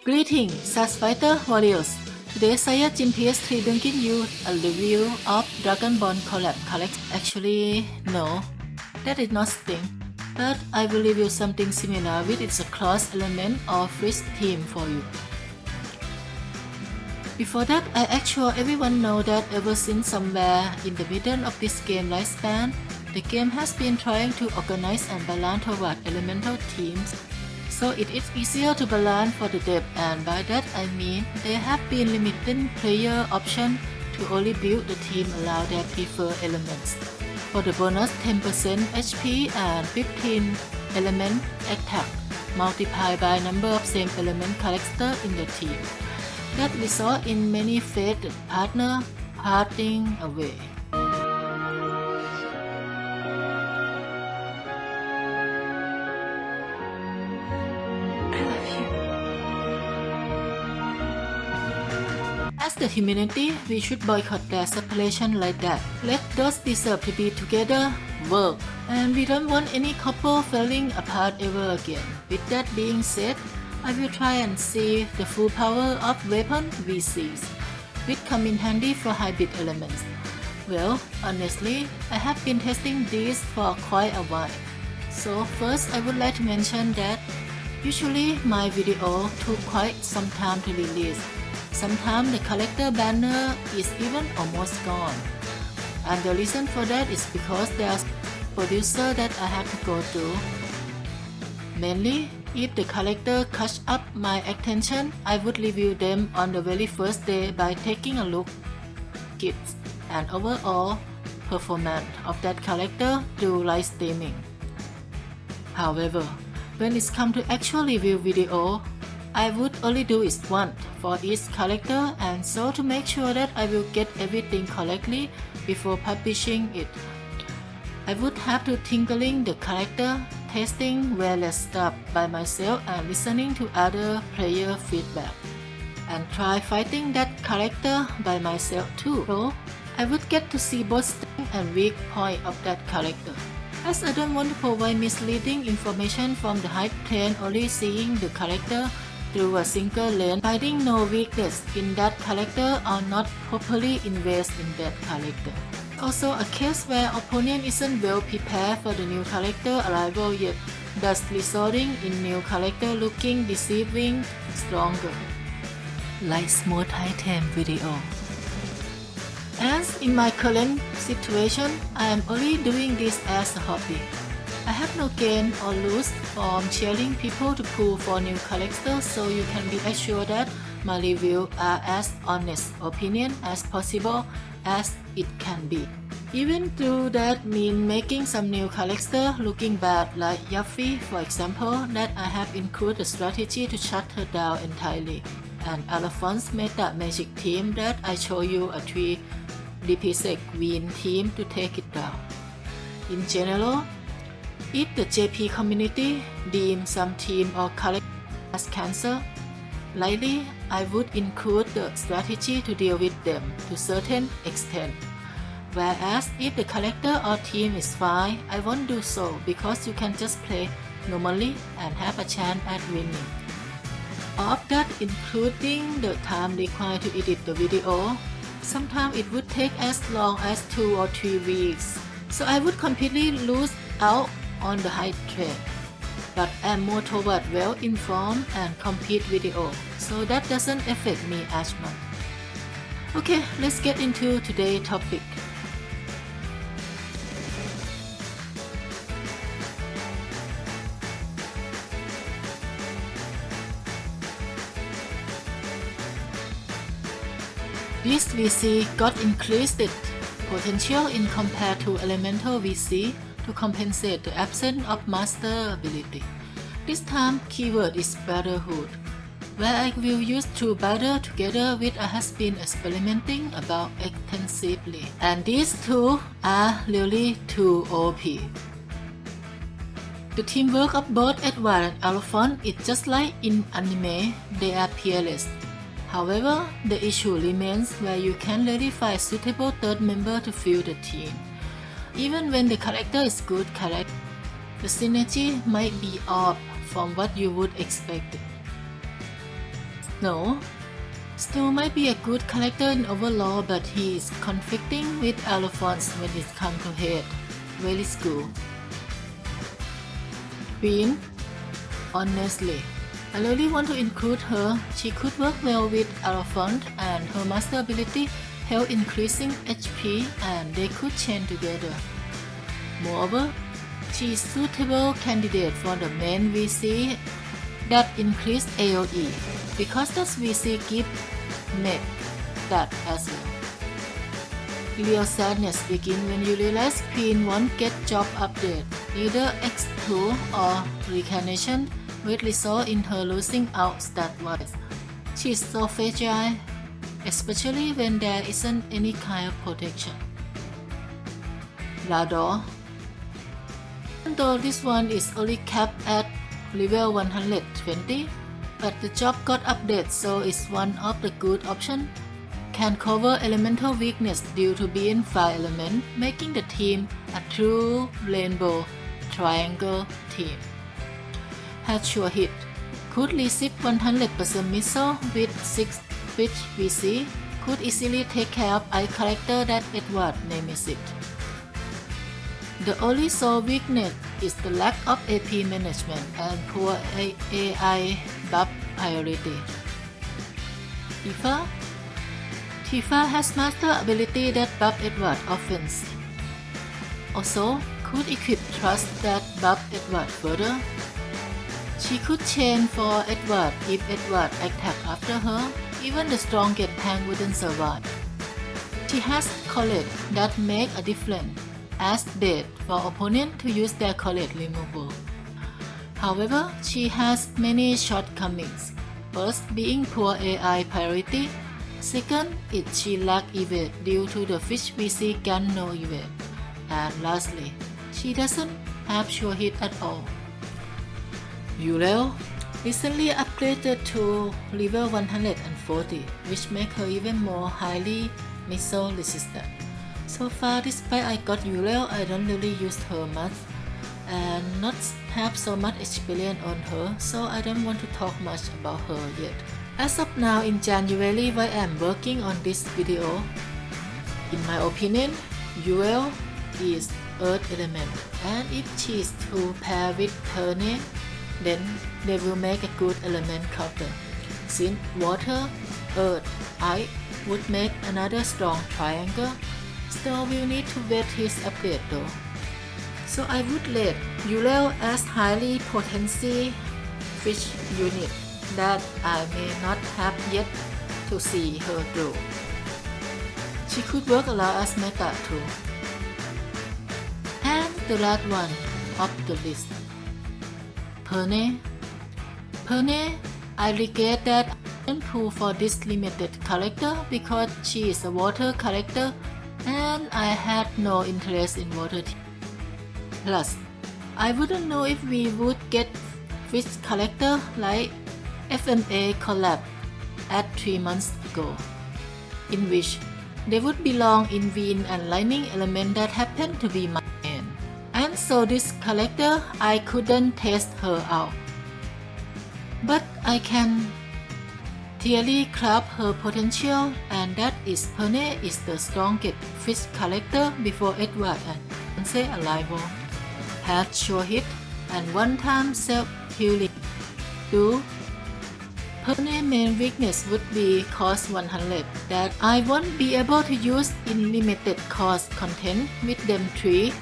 Greetings, SAS Fighter Warriors! Today saya Jin PS3 bringing you a review of Dragon Ball Collab Collection. Actually, no, that is not thing. But I will review something similar with its cross element of risk theme for you. Before that, I actually everyone know that ever since somewhere in the middle of this game lifespan, the game has been trying to organize and balance toward elemental themes, so it is easier to balance for the depth, and by that I mean they have been limiting player option to only build the team around their preferred elements. For the bonus 10% HP and 15 element attack multiplied by number of same element character in the team. That result in many fated partner parting away. As the humanity, we should boycott their separation like that. Let those deserve to be together work, and we don't want any couple falling apart ever again. With that being said, I will try and see the full power of weapon VCs, which come in handy for hybrid elements. Well, honestly, I have been testing these for quite a while. So first, I would like to mention that usually my video took quite some time to release. Sometimes the character banner is even almost gone. And the reason for that is because there's producer that I have to go through. Mainly, if the character catch up my attention, I would review them on the very first day by taking a look at kits and overall performance of that character through live streaming. However, when it's come to actual review video, I would only do it once for each character, and so to make sure that I will get everything correctly before publishing it, I would have to tinkering the character, testing various stuff by myself and listening to other player feedback, and try fighting that character by myself too. So I would get to see both strength and weak point of that character. As I don't want to provide misleading information from the hype train, only seeing the character through a single lens, finding no weakness in that character or not properly invest in that character. Also a case where opponent isn't well prepared for the new character arrival yet, thus resulting in new character looking deceiving stronger. Like smooth item video. As in my current situation, I am only doing this as a hobby. I have no gain or lose from cheering people to pull for new characters, so you can be assured that my reviews are as honest opinion as possible as it can be. Even though that means making some new character looking bad, like Yuffie for example, that I have included a strategy to shut her down entirely, and Alphonse meta magic team that I show you a 3 DPSec Queen team to take it down. In general, if the JP community deems some team or character as cancer, likely I would include the strategy to deal with them to a certain extent. Whereas if the character or team is fine, I won't do so because you can just play normally and have a chance at winning. Of that including the time required to edit the video, sometimes it would take as long as 2 or 3 weeks. So I would completely lose out on the hype train. But I'm more toward well-informed and complete video, so that doesn't affect me as much. Okay, let's get into today's topic. This VC got increased potential in compared to elemental VC to compensate the absence of master ability. This time keyword is Brotherhood, where I will use two battle together which I has been experimenting about extensively, and these two are really too OP. The teamwork of both Edward and Alphonse is just like in anime, they are peerless. However, the issue remains where you can really find suitable third member to fill the team. Even when the character is good character, the synergy might be off from what you would expect. No. Stu might be a good character in overall, but he is conflicting with Alphonse when it comes to hate. Very school. Queen. Honestly, I really want to include her. She could work well with Alphonse, and her master ability help increasing HP, and they could chain together. Moreover, she is suitable candidate for the main VC that increase AoE, because that VC give make that as well. Real sadness begin when you realize Queen won't get job update, either X2 or Recarnation, which result in her losing out stat-wise. She is so fragile, especially when there isn't any kind of protection. Lador. Even though this one is only capped at level 120, but the job got updated, so it's one of the good options. Can cover elemental weakness due to being fire element, making the team a true rainbow triangle team. Has sure hit. Could receive 100% missile with 6 pitch VC. Could easily take care of eye character that Edward names it. The only sole weakness is the lack of AP management and poor AI buff priority. Tifa has master ability that buff Edward offense. Also, could equip trust that buff Edward further. She could chain for Edward if Edward attack after her. Even the strongest tank wouldn't survive. She has collet that make a difference, as bait for opponent to use their collet removal. However, she has many shortcomings. First, being poor AI priority. Second, she lack evade due to the fish VC gun no evade. And lastly, she doesn't have sure hit at all. Uriel recently upgraded to level 140, which makes her even more highly missile resistant. So far, despite I got Uriel, I don't really use her much and not have so much experience on her, so I don't want to talk much about her yet. As of now, in January, while I'm working on this video, in my opinion, Uriel is Earth element, and if she is to pair with Perne, then they will make a good element counter. Since Water, Earth, Ice would make another strong triangle, still will need to wait his update though. So I would rate Uriel as highly potency fish unit that I may not have yet to see her through. She could work a lot as meta too. And the last one of the list, Perne. I regret that I didn't pull for this limited character because she is a water character and I had no interest in water team. Plus, I wouldn't know if we would get fish character like FMA collab at 3 months ago, in which they would belong in wind and lightning element that happened to be my main. And so this character, I couldn't test her out. But I can clearly grab her potential, and that is Perne is the strongest fish character before Edward and Beyonce arrival. Had sure hit and one-time self-healing. 2. Perne main weakness would be cost 100 that I won't be able to use in limited cost content with them 3.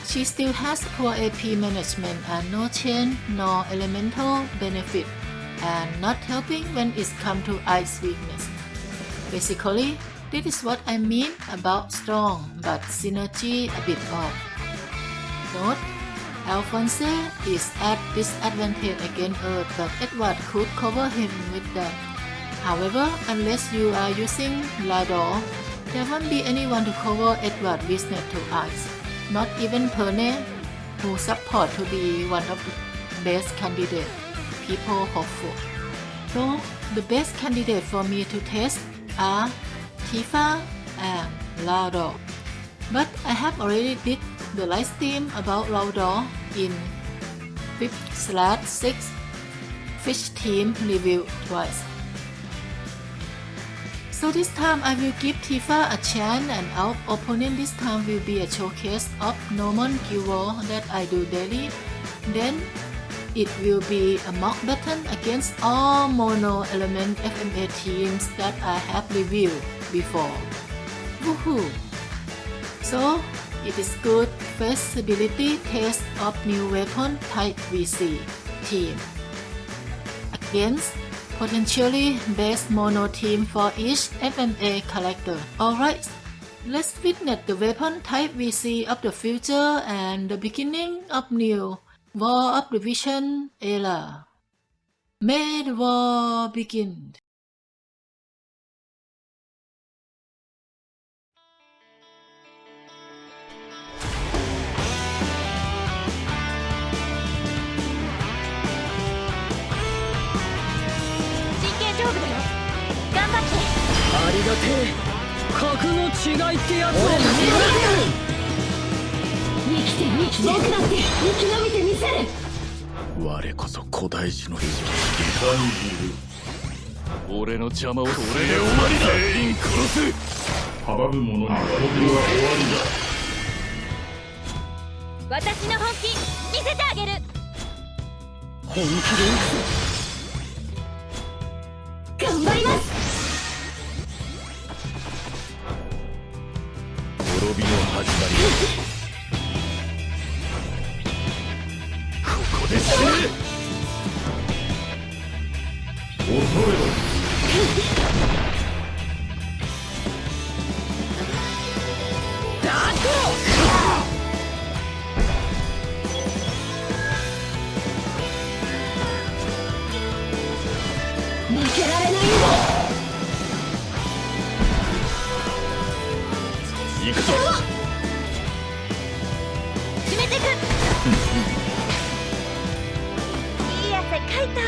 She still has poor AP management and no chain nor elemental benefit, and not helping when it comes to ice weakness. Basically, this is what I mean about strong but synergy a bit off. Note, Alphonse is at disadvantage against Earth, but Edward could cover him with that. However, unless you are using Lador, there won't be anyone to cover Edward weakness to ice. Not even Perne, who support to be one of the best candidates. People hopeful. So, the best candidate for me to test are Tifa and Lador. But I have already did the live stream about Lador in 5/6 Fish Team review twice. So this time I will give Tifa a chance, and our opponent this time will be a showcase of normal guild war that I do daily. Then it will be a mock battle against all mono element FMA teams that I have reviewed before. Woohoo! So it is good feasibility test of new weapon type VC team against potentially best mono team for each FMA character. Alright, let's witness the weapon type VC of the future and the beginning of new War of Division era. May the war begin.我こそ古代児の秘技俺の邪魔をそれで終わりだ。全員殺す。阻む者には僕は終わりだ。私の本気見せてあげる。本気で頑張ります。滅びの始まりここで死ぬ。恐れろ。負けられないんだ。行くぞ。決めてく。いい汗かいた。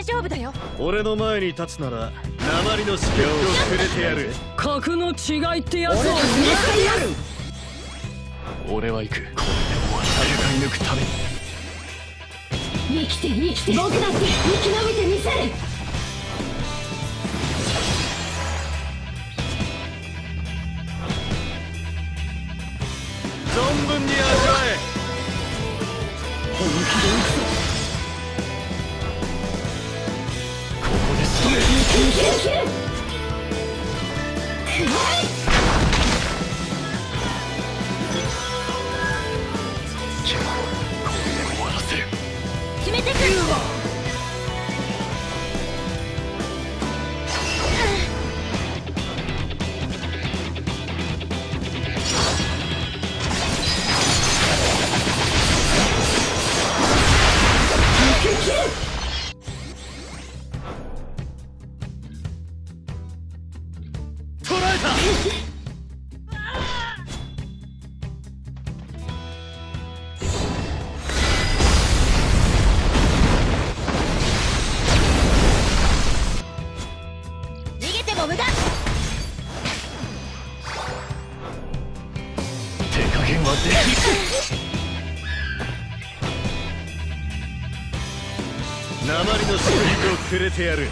勝負だよ。俺の前に立つなら鉛の試験をくれてやる。格の違いってやつを見せてやる。俺は行く。これでも戦い抜くために。生きて僕だって生き延びてみせる。存分に味わえ。本気で行くぞ。決めてく。鉛の刺激をくれてやる。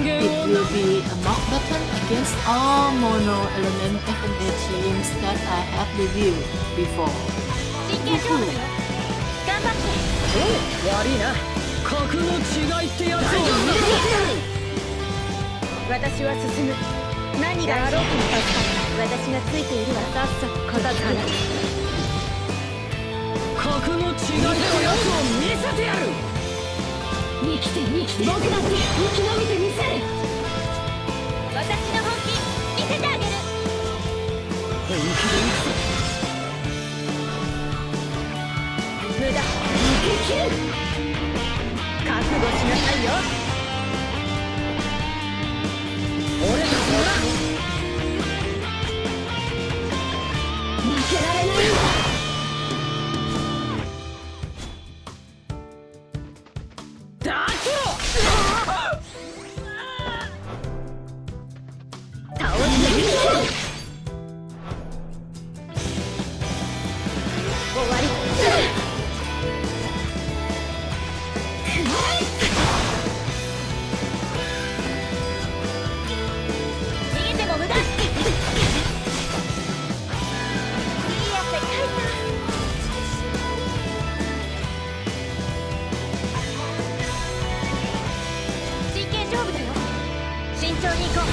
It will be a mock battle against all mono element FMA teams that I have reviewed before. 真剣勝負だよ。頑張って。悪いな。格の違いってやつを見せてやる。私は進む。何があろうとも助かる。私がついているわ。さっさと片付けな。格の違いってやつを見せてやる。生きて僕だって生き延びてみせる。私の本気見せてあげる。本気で行くぞ。覚悟しなさいよ。俺たちは負けられないんだ。だけ倒してみろ。終わり。逃げても無駄。いい汗かいた。真剣勝負だよ。慎重に行こう。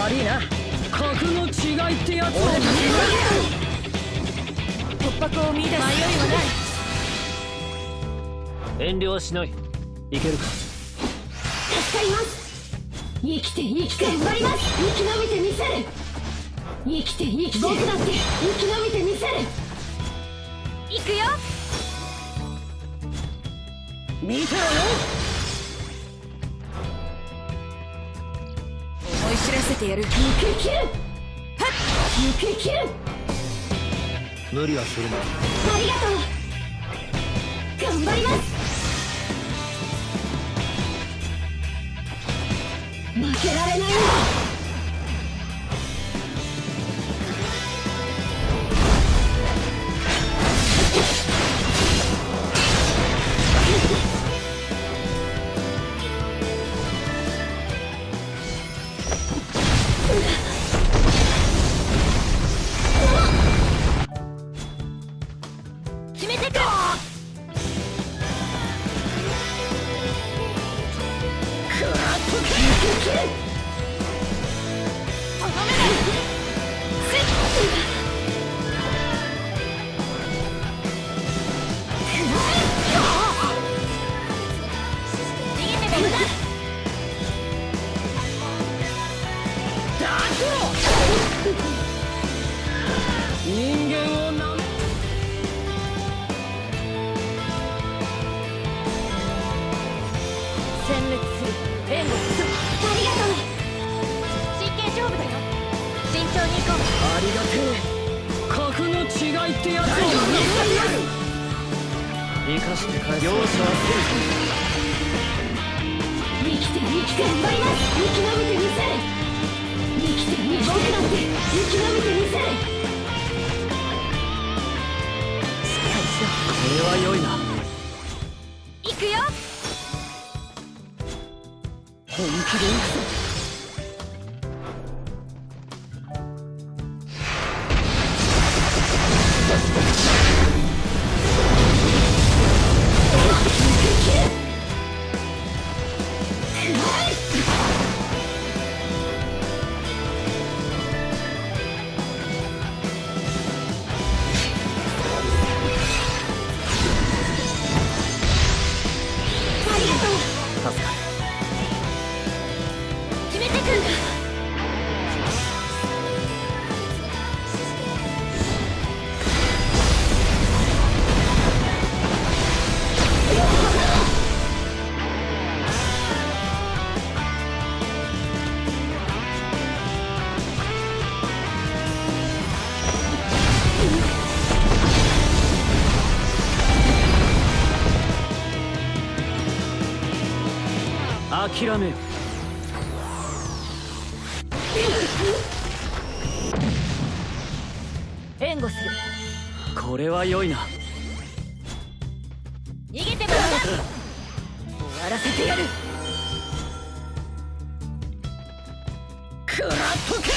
悪いな。格の違いってやつを突破口を見出す。迷いはない。遠慮はしない。いけるか。助かります。生きて生きて頑張ります。生き延びてみせる。生きて生きて僕だって生き延びてみせる。行くよ。見てろよ。思い知らせてやる。抜け切る。はっ抜け切る。無理はするな。ありがとう。頑張ります。負けられないんだ。決めてく。人間をなめ殲滅する。援護する。ありがとう。真剣勝負だよ。慎重に行こう。ありがてえ。格の違いってやつを生かして返す。容赦は生きて生きて頑張ります。生き延びてみせる。生きて僕だって生き延びてみせる。しっかりしろ。これは良いな。行くよ。本気で行くぞ。決めてくんだ。諦めよ。援護する。これは良いな。逃げてもらう。終わらせてやる。食らっとけ。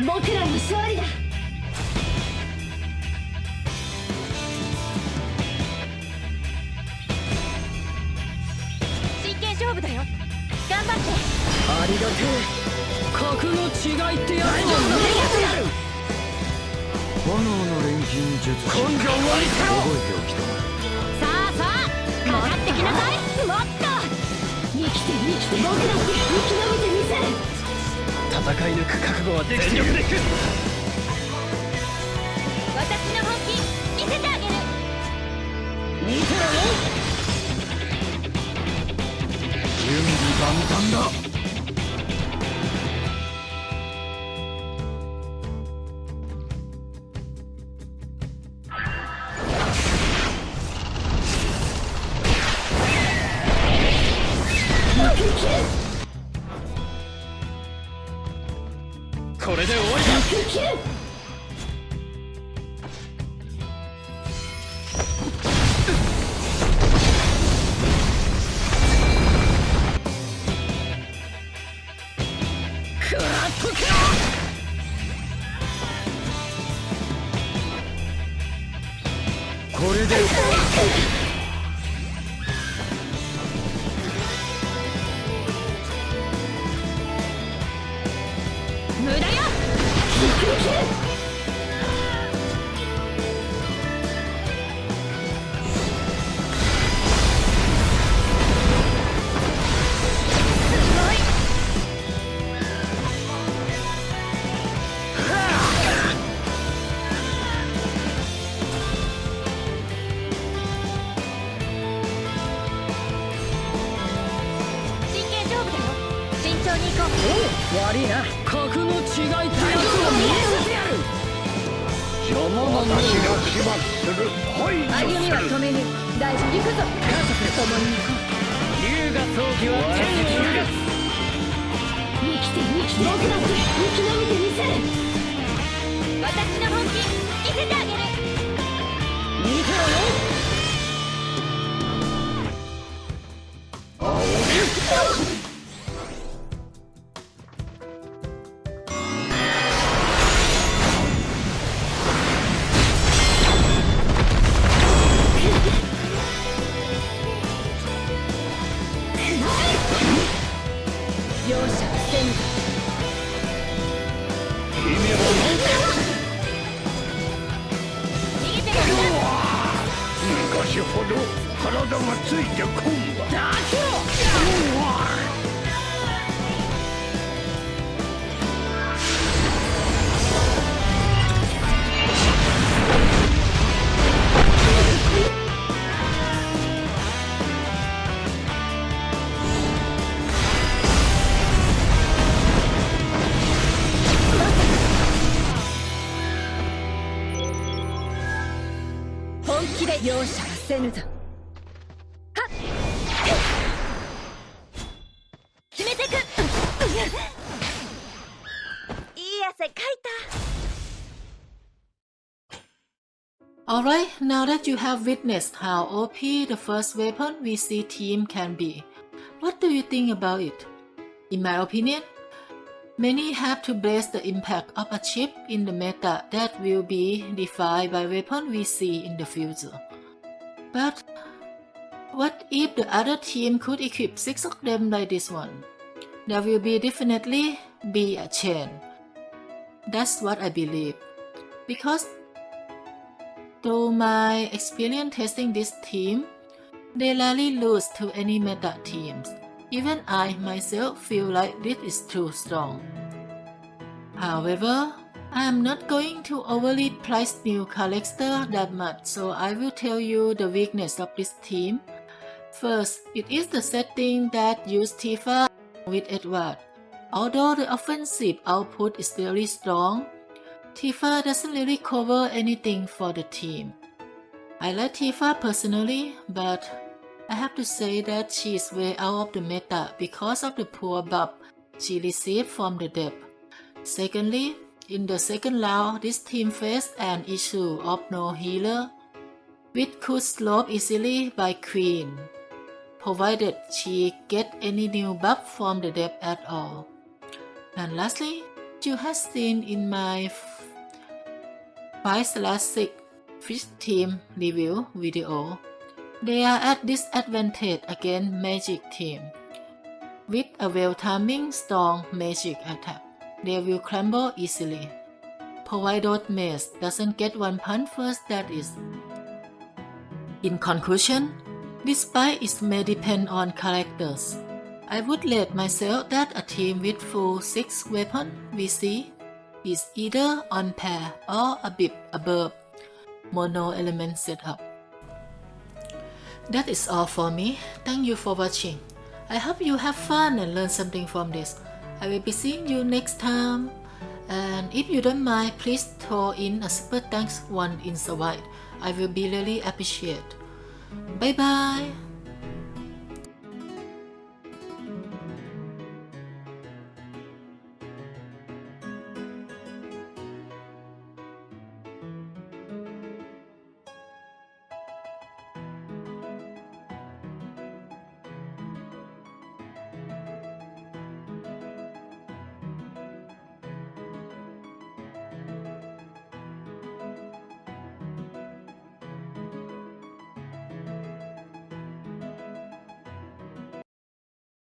僕らの勝利だ。真剣勝負だよ。頑張って。ありがてえ。格の違いってやつを炎の錬金術師。根性割りかろ。覚えておきたまさあさあ、かかってきなさい。もっと生きて生きて僕だって生き延びてみせる。戦い抜く覚悟はできている。私の本気見せてあげる。見てろよ。準備万端だ。これで終わりだ。食らっとけ。これで無駄よ。真剣勝負だよ。慎重に行こう。悪いな。格の違いってやつを見せてやる。邪魔なのを私が始末する。歩みは止めぬ。大事に行くぞ。共に行こう。龍が早期は天を揺るがす。生きて生きて、僕だって生き延びてみせる。私の本気見せてあげる。見てろよ。容赦はせぬ。君を逃げてくる。昔ほど体がついてこんわ。だけろ。本気で容赦はせぬぞ。はっ。決めてく。いい汗かいた。Alright, now that you have witnessed how OP the first weapon VC team can be, what do you think about it? In my opinion, many have to brace the impact of a chip in the meta that will be defined by weapon VC in the future. But what if the other team could equip 6 of them like this one? There will definitely be a change. That's what I believe. Because through my experience testing this team, they rarely lose to any meta teams. Even I myself feel like this is too strong. However, I am not going to overly price new character that much, so I will tell you the weakness of this team. First, it is the setting that use Tifa with Edward. Although the offensive output is really strong, Tifa doesn't really cover anything for the team. I like Tifa personally, but I have to say that she is way out of the meta because of the poor buff she received from the depth. Secondly, in the second round, this team faced an issue of no healer, which could slowed easily by Queen, provided she get any new buff from the depth at all. And lastly, you have seen in my 5/6 Fish Team review video, they are at disadvantage against Magic Team. With a well-timing strong magic attack, they will crumble easily, provided Mace doesn't get one punch first, that is. In conclusion, despite it may depend on characters, I would rate myself that a team with full 6 weapon VC is either on par or a bit above mono element setup. That is all for me. Thank you for watching. I hope you have fun and learn something from this. I will be seeing you next time. And if you don't mind, please throw in a super thanks once in a while. I will be really appreciate. Bye bye.